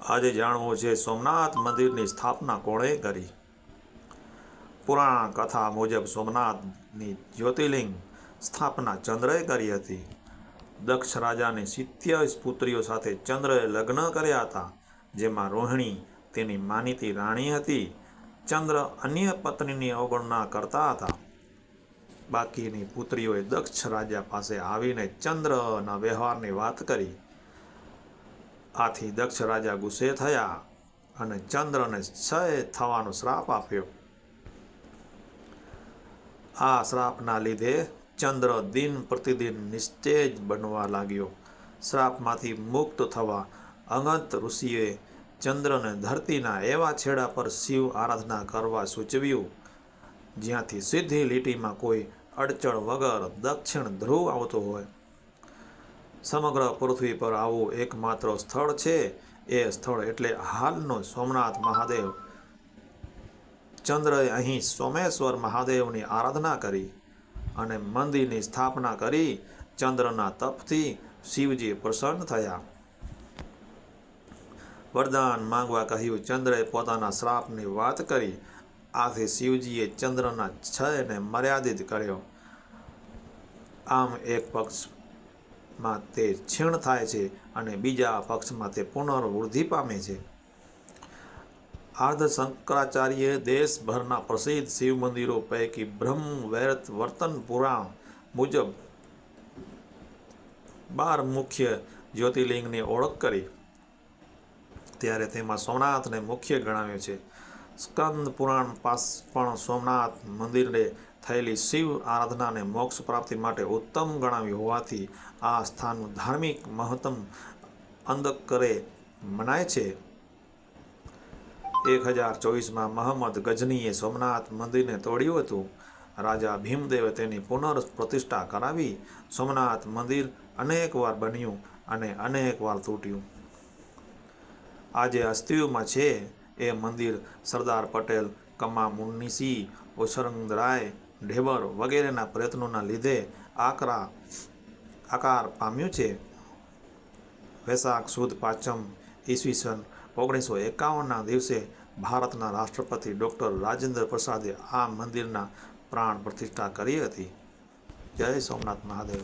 આજે જાણવું છે સોમનાથ મંદિરની સ્થાપના કોણે કરી। પુરાણ કથા મુજબ સોમનાથની જ્યોતિર્લિંગ સ્થાપના ચંદ્રએ કરી હતી। દક્ષ રાજાની 27 પુત્રીઓ સાથે ચંદ્રએ લગ્ન કર્યા હતા, જેમાં રોહિણી તેની માનીતી રાણી હતી। ચંદ્ર અન્ય પત્નીની અવગણના કરતા હતા। બાકીની પુત્રીઓએ દક્ષ રાજા પાસે આવીને ચંદ્રના વ્યવહારની વાત કરી। આથી દક્ષ રાજા ગુસ્સે થયા અને ચંદ્રને ક્ષય થવાનો શ્રાપ આપ્યો। આ શ્રાપના લીધે ચંદ્ર દિન પ્રતિદિન નિસ્તેજ બનવા લાગ્યો। શ્રાપમાંથી મુક્ત થવા અંગત ઋષિએ ચંદ્રને ધરતીના એવા છેડા પર શિવ આરાધના કરવા સૂચવ્યું, જ્યાંથી સીધી લીટીમાં કોઈ અડચણ વગર દક્ષિણ ધ્રુવ આવતો હોય। સમગ્ર પૃથ્વી પર આવું એકમાત્ર સ્થળ છે। એ સ્થળ એટલે હાલનો સોમનાથ મહાદેવ। ચંદ્રએ અહીં સોમેશ્વર મહાદેવની આરાધના કરી અને મંદિરની સ્થાપના કરી। ચંદ્રના તપથી શિવજી પ્રસન્ન થયા। વરદાન માંગવા કહ્યું। ચંદ્રએ પોતાના શ્રાપની વાત કરી। આથી શિવજીએ ચંદ્રના ક્ષયને મર્યાદિત કર્યો। આમ એક પક્ષમાં તે ક્ષીણ થાય છે અને બીજા પક્ષમાં તે પુનર્વૃદ્ધિ પામે છે। આર્ધ શંકરાચાર્યે દેશભરના પ્રસિદ્ધ શિવ મંદિરો પૈકી બ્રહ્મ વૈવર્ત પુરાણ મુજબ 12 મુખ્ય જ્યોતિર્લિંગની ઓળખ કરી, ત્યારે તેમાં સોમનાથને મુખ્ય ગણાવ્યું છે। સ્કંદ પુરાણ પણ સોમનાથ મંદિરે થયેલી શિવ આરાધનાને મોક્ષ પ્રાપ્તિ માટે ઉત્તમ ગણાવ્યું હોવાથી આ સ્થાનનું ધાર્મિક મહત્વ અંદકરે મનાય છે। 1024માં મહંમદ ગઝનીએ સોમનાથ મંદિરને તોડ્યું હતું। રાજા ભીમદેવે તેની પુનઃપ્રતિષ્ઠા કરાવી। સોમનાથ મંદિર અનેક વાર બન્યું અને અનેક વાર તૂટ્યું। આજે અસ્તિત્વમાં છે એ મંદિર સરદાર પટેલ, કમા મુનશી, ઓસરંગરાય ઢેબર વગેરેના પ્રયત્નોના લીધે આકાર પામ્યું છે। વૈશાખ સુદ પાંચમ ઈસવીસન 1951ના દિવસે ભારતના રાષ્ટ્રપતિ ડૉ. રાજેન્દ્ર પ્રસાદે આ મંદિરના પ્રાણ પ્રતિષ્ઠા કરી હતી। જય સોમનાથ મહાદેવ।